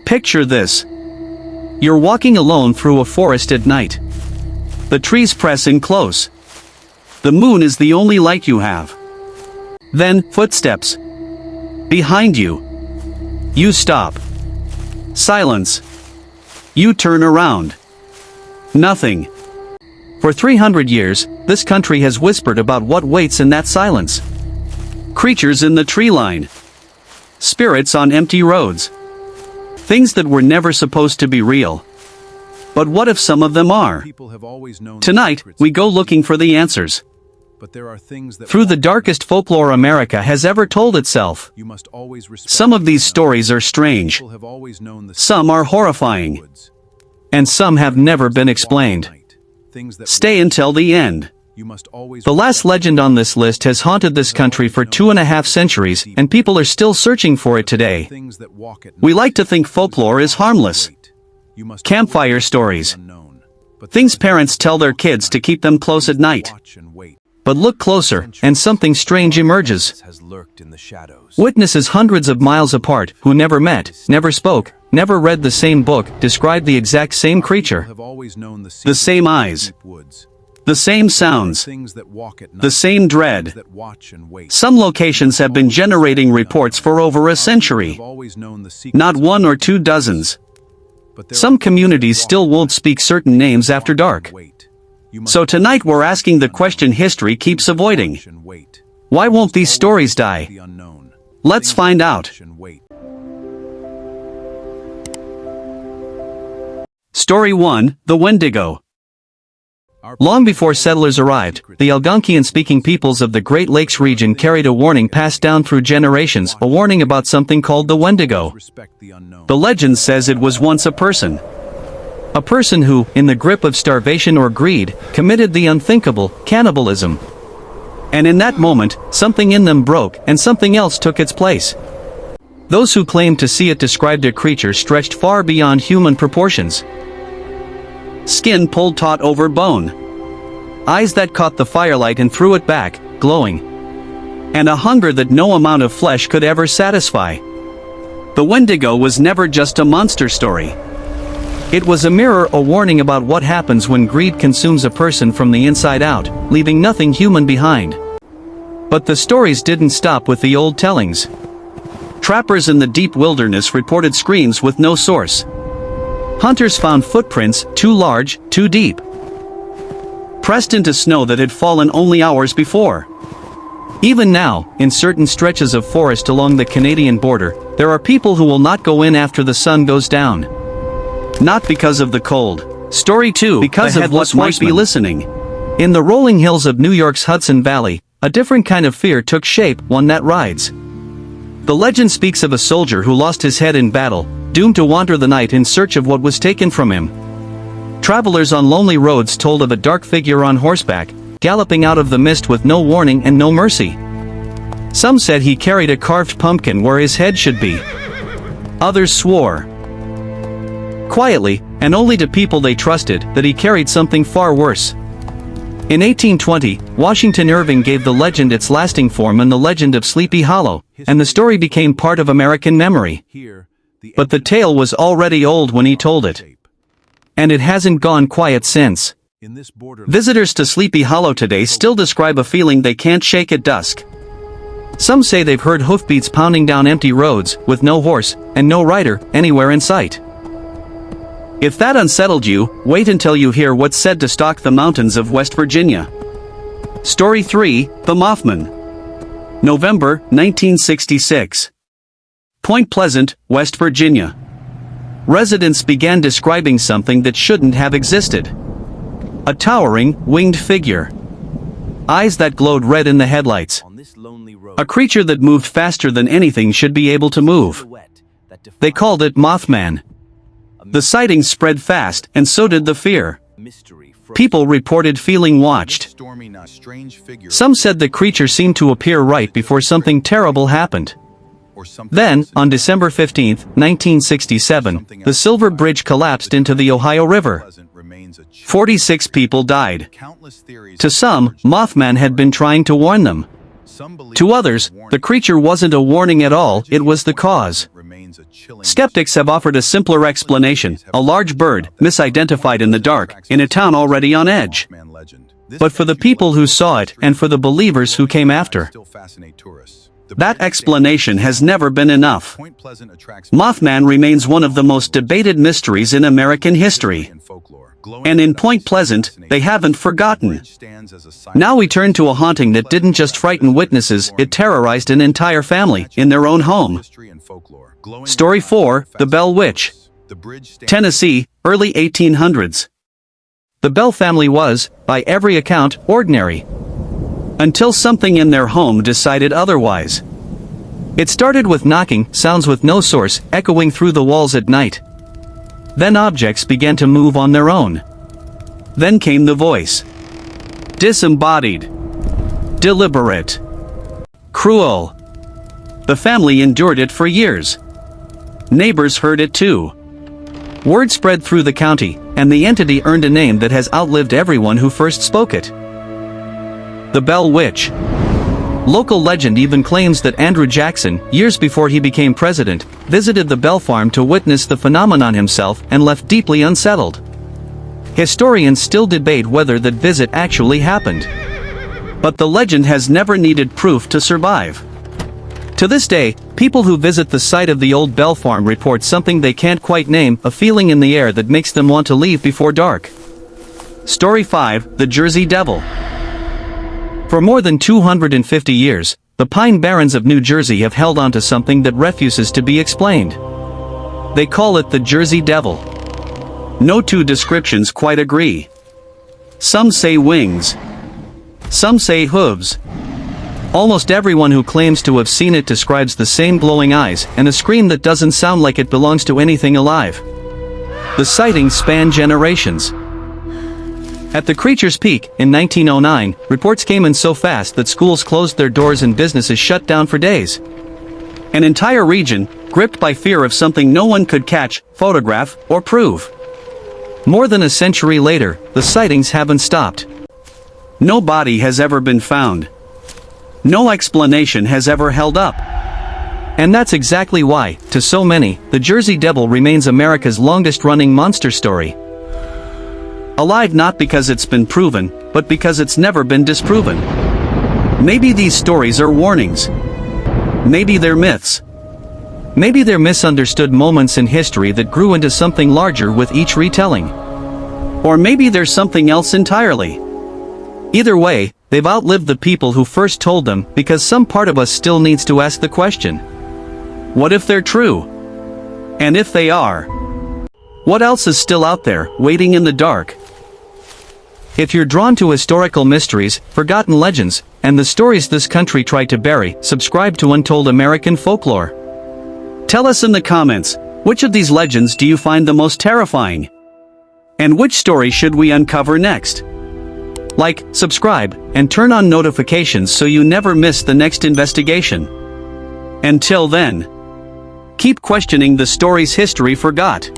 Picture this. You're walking alone through a forest at night. The trees press in close. The moon is the only light you have. Then, footsteps. Behind you. You stop. Silence. You turn around. Nothing. For 300 years, this country has whispered about what waits in that silence. Creatures in the tree line. Spirits on empty roads. Things that were never supposed to be real. But what if some of them are? Tonight, we go looking for the answers. Through the darkest folklore America has ever told itself. Some of these stories are strange. Some are horrifying. And some have never been explained. Stay until the end. The last legend on this list has haunted this country for 2.5 centuries, and people are still searching for it today. We like to think folklore is harmless. Campfire stories. Things parents tell their kids to keep them close at night. But look closer, and something strange emerges. Witnesses hundreds of miles apart, who never met, never spoke, never read the same book, describe the exact same creature. The same eyes. The same sounds. The same dread. Some locations have been generating reports for over a century. Not 1 or 2 dozens. Some communities still won't speak certain names after dark. So tonight we're asking the question history keeps avoiding. Why won't these stories die? Let's find out. Story 1, The Wendigo. Long before settlers arrived, the Algonquian-speaking peoples of the Great Lakes region carried a warning passed down through generations, a warning about something called the Wendigo. The legend says it was once a person. A person who, in the grip of starvation or greed, committed the unthinkable, cannibalism. And in that moment, something in them broke, and something else took its place. Those who claimed to see it described a creature stretched far beyond human proportions. Skin pulled taut over bone. Eyes that caught the firelight and threw it back, glowing. And a hunger that no amount of flesh could ever satisfy. The Wendigo was never just a monster story. It was a mirror, a warning about what happens when greed consumes a person from the inside out, leaving nothing human behind. But the stories didn't stop with the old tellings. Trappers in the deep wilderness reported screams with no source. Hunters found footprints, too large, too deep, pressed into snow that had fallen only hours before. Even now, in certain stretches of forest along the Canadian border, there are people who will not go in after the sun goes down. Not because of the cold. Story 2, because of what might be listening. In the rolling hills of New York's Hudson Valley, a different kind of fear took shape, one that rides. The legend speaks of a soldier who lost his head in battle, doomed to wander the night in search of what was taken from him. Travelers on lonely roads told of a dark figure on horseback, galloping out of the mist with no warning and no mercy. Some said he carried a carved pumpkin where his head should be. Others swore, quietly, and only to people they trusted, that he carried something far worse. In 1820, Washington Irving gave the legend its lasting form in The Legend of Sleepy Hollow, and the story became part of American memory. But the tale was already old when he told it. And it hasn't gone quiet since. Visitors to Sleepy Hollow today still describe a feeling they can't shake at dusk. Some say they've heard hoofbeats pounding down empty roads, with no horse, and no rider, anywhere in sight. If that unsettled you, wait until you hear what's said to stalk the mountains of West Virginia. Story 3, The Mothman. November, 1966. Point Pleasant, West Virginia. Residents began describing something that shouldn't have existed. A towering, winged figure. Eyes that glowed red in the headlights. A creature that moved faster than anything should be able to move. They called it Mothman. The sightings spread fast, and so did the fear. People reported feeling watched. Some said the creature seemed to appear right before something terrible happened. Then, on December 15, 1967, the Silver Bridge collapsed into the Ohio River. 46 people died. To some, Mothman had been trying to warn them. To others, the creature wasn't a warning at all, it was the cause. Skeptics have offered a simpler explanation: a large bird, misidentified in the dark, in a town already on edge. But for the people who saw it, and for the believers who came after, that explanation has never been enough. Mothman remains one of the most debated mysteries in American history. And in Point Pleasant, they haven't forgotten. Now we turn to a haunting that didn't just frighten witnesses, it terrorized an entire family, in their own home. Story 4, The Bell Witch. Tennessee, early 1800s. The Bell family was, by every account, ordinary. Until something in their home decided otherwise. It started with knocking, sounds with no source, echoing through the walls at night. Then objects began to move on their own. Then came the voice. Disembodied. Deliberate. Cruel. The family endured it for years. Neighbors heard it too. Word spread through the county, and the entity earned a name that has outlived everyone who first spoke it. The Bell Witch. Local legend even claims that Andrew Jackson, years before he became president, visited the Bell farm to witness the phenomenon himself and left deeply unsettled. Historians still debate whether that visit actually happened. But the legend has never needed proof to survive. To this day, people who visit the site of the old Bell farm report something they can't quite name, a feeling in the air that makes them want to leave before dark. Story 5, The Jersey Devil. For more than 250 years, the Pine Barrens of New Jersey have held on to something that refuses to be explained. They call it the Jersey Devil. No two descriptions quite agree. Some say wings. Some say hooves. Almost everyone who claims to have seen it describes the same glowing eyes and a scream that doesn't sound like it belongs to anything alive. The sightings span generations. At the creature's peak, in 1909, reports came in so fast that schools closed their doors and businesses shut down for days. An entire region, gripped by fear of something no one could catch, photograph, or prove. More than a century later, the sightings haven't stopped. No body has ever been found. No explanation has ever held up. And that's exactly why, to so many, the Jersey Devil remains America's longest-running monster story. Alive not because it's been proven, but because it's never been disproven. Maybe these stories are warnings. Maybe they're myths. Maybe they're misunderstood moments in history that grew into something larger with each retelling. Or maybe there's something else entirely. Either way, they've outlived the people who first told them, because some part of us still needs to ask the question. What if they're true? And if they are, what else is still out there, waiting in the dark? If you're drawn to historical mysteries, forgotten legends, and the stories this country tried to bury, subscribe to Untold American Folklore. Tell us in the comments, which of these legends do you find the most terrifying? And which story should we uncover next? Like, subscribe, and turn on notifications so you never miss the next investigation. Until then, keep questioning the stories history forgot.